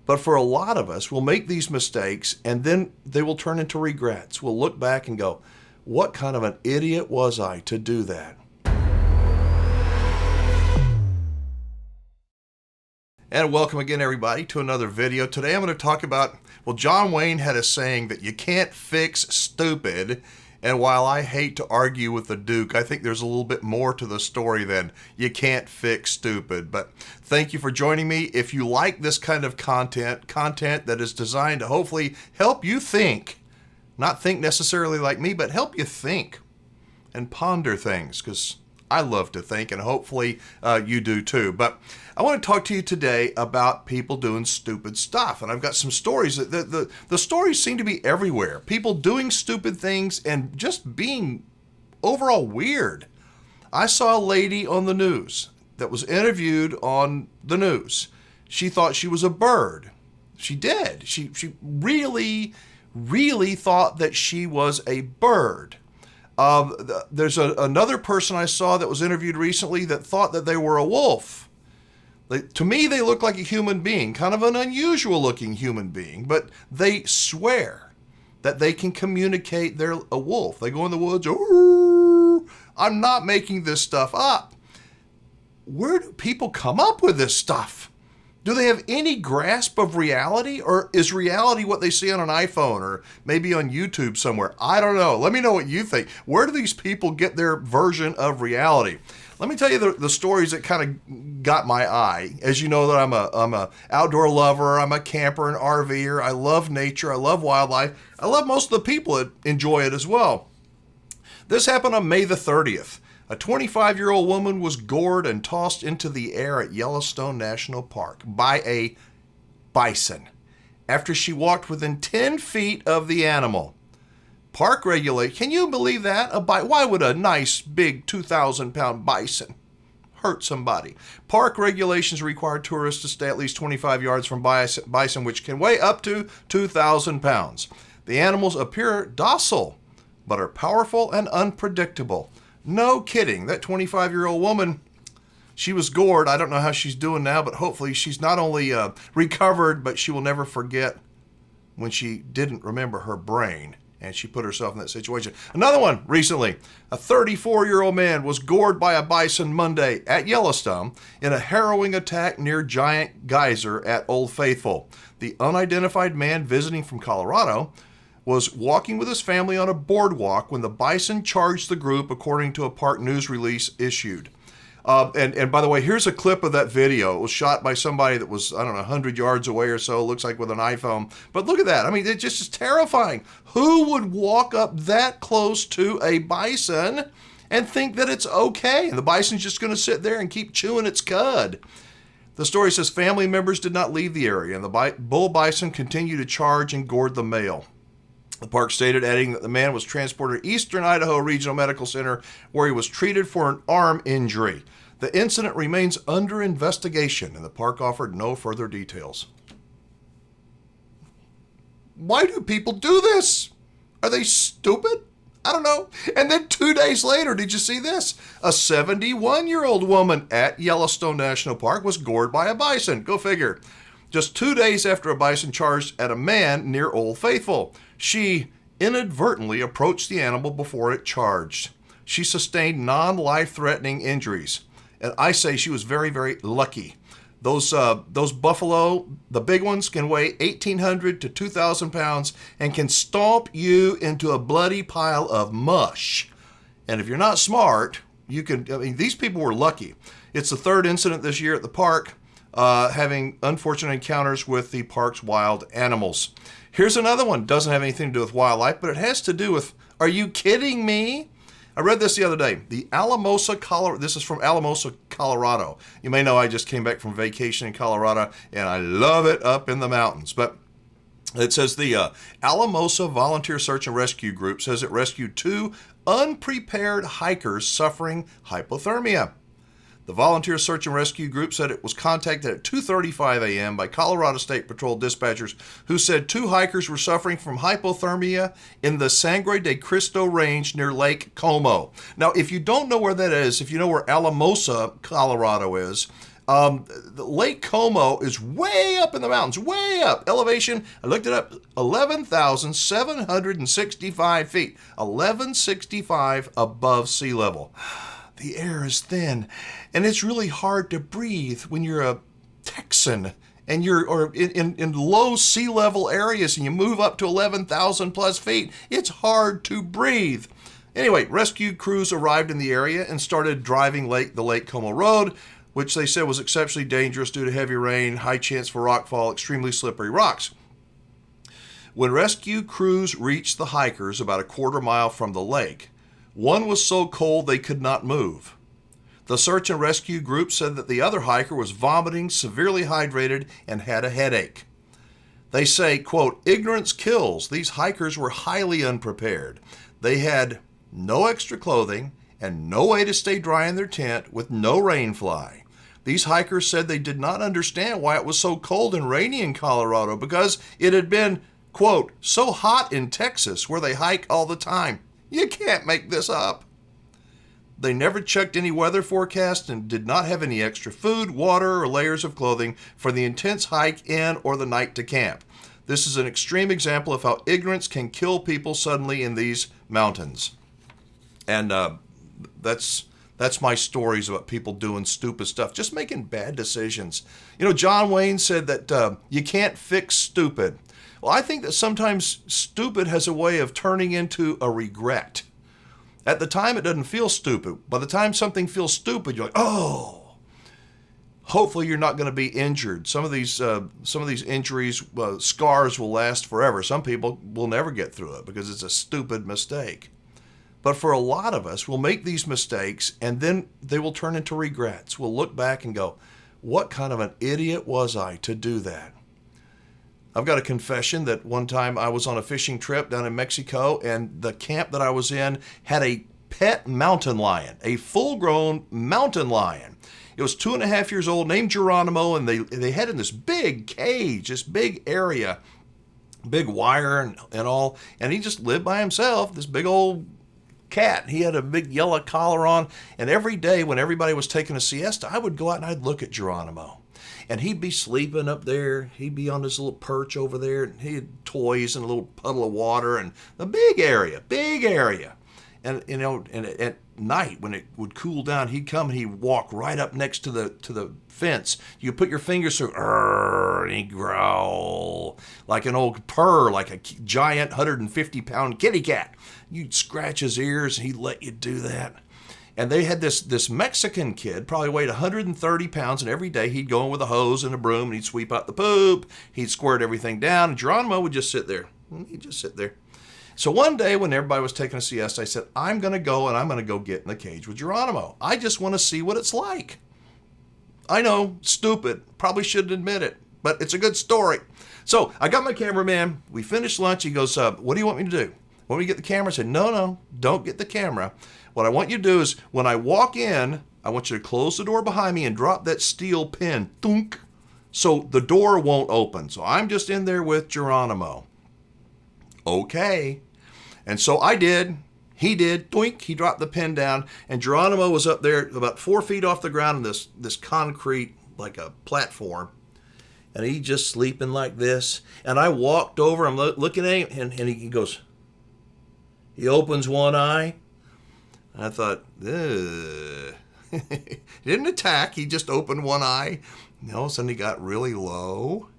But for a lot of us, we'll make these mistakes and then they will turn into regrets. We'll look back and go, what kind of an idiot was I to do that? And welcome again, everybody, to another video. Today I'm going to talk about, well, John Wayne had a saying that you can't fix stupid. And while I hate to argue with the Duke, I think there's a little bit more to the story than you can't fix stupid. But thank you for joining me. If you like this kind of content that is designed to hopefully help you think, not think necessarily like me, but help you think and ponder things, because I love to think, and hopefully you do too. But I want to talk to you today about people doing stupid stuff. And I've got some stories. The stories seem to be everywhere. People doing stupid things and just being overall weird. I saw a lady on the news that was interviewed on the news. She thought she was a bird. She did. She really, really thought that she was a bird. There's another person I saw that was interviewed recently that thought that they were a wolf. To me, they look like a human being, kind of an unusual looking human being, but they swear that they can communicate they're a wolf. They go in the woods, "Ooh." I'm not making this stuff up. Where do people come up with this stuff? Do they have any grasp of reality, or is reality what they see on an iPhone or maybe on YouTube somewhere? I don't know. Let me know what you think. Where do these people get their version of reality? Let me tell you the stories that kind of got my eye. As you know, that I'm a outdoor lover. I'm a camper, an RVer. I love nature. I love wildlife. I love most of the people that enjoy it as well. This happened on May the 30th. A 25-year-old woman was gored and tossed into the air at Yellowstone National Park by a bison after she walked within 10 feet of the animal. Park regulate. Can you believe that? Why would a nice big 2,000-pound bison hurt somebody? Park regulations require tourists to stay at least 25 yards from bison, which can weigh up to 2,000 pounds. The animals appear docile, but are powerful and unpredictable. No kidding. That 25-year-old woman, she was gored. I don't know how she's doing now, but hopefully she's not only recovered, but she will never forget when she didn't remember her brain and she put herself in that situation. Another one recently. A 34-year-old man was gored by a bison Monday at Yellowstone in a harrowing attack near Giant Geyser at Old Faithful. The unidentified man visiting from Colorado was walking with his family on a boardwalk when the bison charged the group, according to a park news release issued. And by the way, here's a clip of that video. It was shot by somebody that was, 100 yards away or so. It looks like with an iPhone. But look at that. I mean, it just is terrifying. Who would walk up that close to a bison and think that it's okay? And the bison's just going to sit there and keep chewing its cud. The story says family members did not leave the area, and the bull bison continued to charge and gored the male. The park stated, adding that the man was transported to Eastern Idaho Regional Medical Center, where he was treated for an arm injury. The incident remains under investigation, and the park offered no further details. Why do people do this? Are they stupid? I don't know. And then 2 days later, did you see this? A 71-year-old woman at Yellowstone National Park was gored by a bison. Go figure. Just 2 days after a bison charged at a man near Old Faithful, she inadvertently approached the animal before it charged. She sustained non-life-threatening injuries. And I say she was very, very lucky. Those buffalo, the big ones, can weigh 1,800 to 2,000 pounds and can stomp you into a bloody pile of mush. And if you're not smart, these people were lucky. It's the third incident this year at the park, having unfortunate encounters with the park's wild animals. Here's another one. Doesn't have anything to do with wildlife, but it has to do with, are you kidding me? I read this the other day. This is from Alamosa, Colorado. You may know I just came back from vacation in Colorado, and I love it up in the mountains. But it says the Alamosa Volunteer Search and Rescue Group says it rescued 2 unprepared hikers suffering hypothermia. The Volunteer Search and Rescue Group said it was contacted at 2:35 a.m. by Colorado State Patrol dispatchers who said 2 hikers were suffering from hypothermia in the Sangre de Cristo Range near Lake Como. Now, if you don't know where that is, if you know where Alamosa, Colorado is, Lake Como is way up in the mountains, way up. Elevation, I looked it up, 11,765 feet. 1165 above sea level. The air is thin, and it's really hard to breathe when you're a Texan and you're in low sea level areas and you move up to 11,000 plus feet. It's hard to breathe. Anyway, rescue crews arrived in the area and started driving the Lake Como Road, which they said was exceptionally dangerous due to heavy rain, high chance for rockfall, extremely slippery rocks. When rescue crews reached the hikers about a quarter mile from the lake, one was so cold they could not move. The search and rescue group said that the other hiker was vomiting, severely hydrated, and had a headache. They say, quote, ignorance kills. These hikers were highly unprepared. They had no extra clothing and no way to stay dry in their tent with no rain fly. These hikers said they did not understand why it was so cold and rainy in Colorado because it had been, quote, so hot in Texas where they hike all the time. You can't make this up. They never checked any weather forecast and did not have any extra food, water, or layers of clothing for the intense hike in or the night to camp. This is an extreme example of how ignorance can kill people suddenly in these mountains. And that's my stories about people doing stupid stuff, just making bad decisions. You know, John Wayne said that you can't fix stupid. Well, I think that sometimes stupid has a way of turning into a regret. At the time, it doesn't feel stupid. By the time something feels stupid, you're like, oh. Hopefully, you're not going to be injured. Some of these injuries, scars will last forever. Some people will never get through it because it's a stupid mistake. But for a lot of us, we'll make these mistakes and then they will turn into regrets. We'll look back and go, what kind of an idiot was I to do that? I've got a confession that one time I was on a fishing trip down in Mexico and the camp that I was in had a pet mountain lion, a full-grown mountain lion. It was 2.5 years old, named Geronimo, and they had in this big cage, this big area, big wire and all, and he just lived by himself, this big old cat. He had a big yellow collar on, and every day when everybody was taking a siesta, I would go out and I'd look at Geronimo. And he'd be sleeping up there. He'd be on this little perch over there. And he had toys and a little puddle of water and a big area. And, you know, and at night when it would cool down, he'd come and he'd walk right up next to the fence. You put your fingers through, and he'd growl like an old purr, like a giant 150-pound kitty cat. You'd scratch his ears and he'd let you do that. And they had this Mexican kid, probably weighed 130 pounds, and every day he'd go in with a hose and a broom, and he'd sweep out the poop, he'd squirt everything down, and Geronimo would just sit there. He'd just sit there. So one day when everybody was taking a siesta, I said, I'm going to go get in the cage with Geronimo. I just want to see what it's like. I know, stupid, probably shouldn't admit it, but it's a good story. So I got my cameraman, we finished lunch, he goes, what do you want me to do? Want me to get the camera? I said, no, don't get the camera. What I want you to do is, when I walk in, I want you to close the door behind me and drop that steel pin, thunk, so the door won't open. So I'm just in there with Geronimo. Okay. And so I did. He did. Doink. He dropped the pin down, and Geronimo was up there about 4 feet off the ground in this concrete, like a platform. And he just sleeping like this. And I walked over, I'm looking at him, and he goes, he opens one eye. I thought, ugh. He didn't attack. He just opened one eye. And all of a sudden he got really low.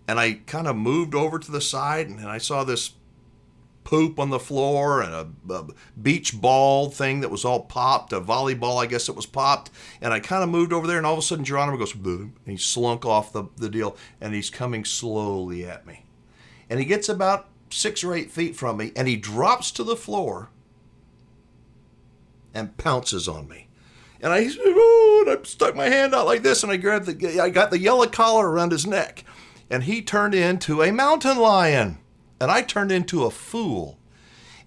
And I kind of moved over to the side, and I saw this poop on the floor and a beach ball thing that was all popped, a volleyball, I guess it was popped. And I kind of moved over there, and all of a sudden Geronimo goes, boom, and he slunk off the deal, and he's coming slowly at me. And he gets about 6 or 8 feet from me, and he drops to the floor and pounces on me. And I stuck my hand out like this, and I got the yellow collar around his neck. And he turned into a mountain lion. And I turned into a fool.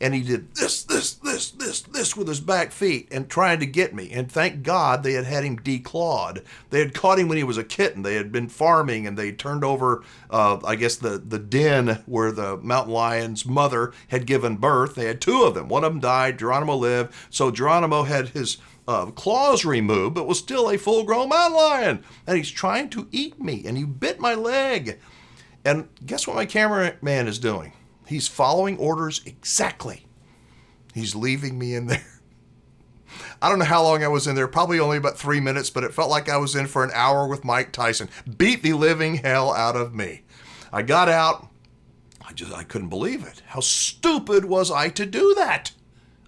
And he did this with his back feet and trying to get me. And thank God they had him declawed. They had caught him when he was a kitten. They had been farming, and they turned over, I guess, the den where the mountain lion's mother had given birth. They had 2 of them. One of them died. Geronimo lived. So Geronimo had his claws removed, but was still a full-grown mountain lion. And he's trying to eat me, and he bit my leg. And guess what my cameraman is doing? He's following orders exactly. He's leaving me in there. I don't know how long I was in there, probably only about 3 minutes, but it felt like I was in for an hour with Mike Tyson. Beat the living hell out of me. I got out. I couldn't believe it. How stupid was I to do that?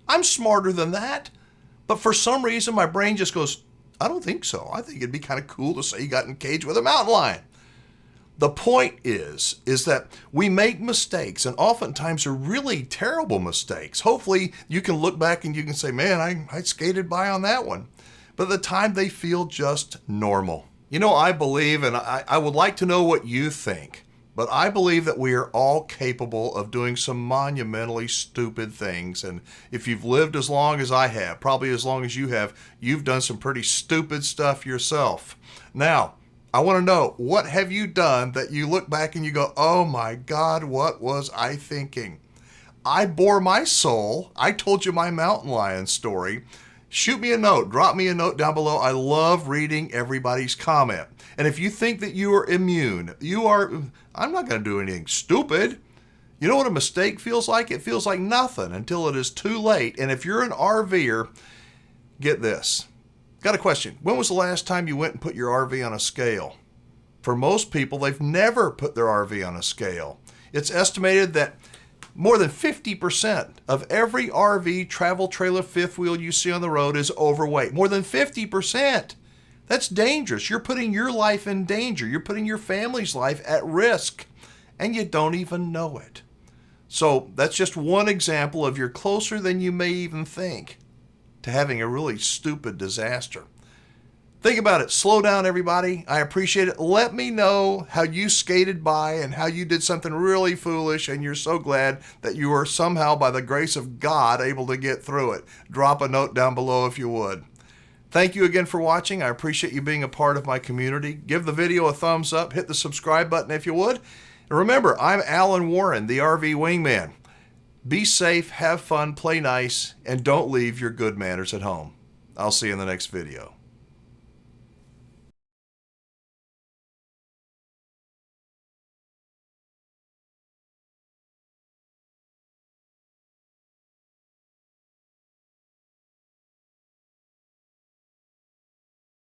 I'm smarter than that. But for some reason, my brain just goes, I don't think so. I think it'd be kind of cool to say you got engaged with a mountain lion. The point is that we make mistakes, and oftentimes they're really terrible mistakes. Hopefully you can look back and you can say, man, I skated by on that one. But at the time they feel just normal. You know, I believe, and I would like to know what you think, but I believe that we are all capable of doing some monumentally stupid things. And if you've lived as long as I have, probably as long as you have, you've done some pretty stupid stuff yourself. Now, I want to know, what have you done that you look back and you go, oh my God, what was I thinking? I bore my soul. I told you my mountain lion story. Shoot me a note. Drop me a note down below. I love reading everybody's comment. And if you think that you are immune, I'm not going to do anything stupid. You know what a mistake feels like? It feels like nothing until it is too late. And if you're an RVer, get this. Got a question. When was the last time you went and put your RV on a scale? For most people, they've never put their RV on a scale. It's estimated that more than 50% of every RV, travel trailer, fifth wheel you see on the road is overweight. More than 50%. That's dangerous. You're putting your life in danger. You're putting your family's life at risk, and you don't even know it. So that's just one example of you're closer than you may even think to having a really stupid disaster. Think about it. Slow down, everybody. I appreciate it. Let me know how you skated by and how you did something really foolish and you're so glad that you were somehow, by the grace of God, able to get through it. Drop a note down below if you would. Thank you again for watching. I appreciate you being a part of my community. Give the video a thumbs up. Hit the subscribe button if you would. And remember, I'm Alan Warren, the RV Wingman. Be safe, have fun, play nice, and don't leave your good manners at home. I'll see you in the next video.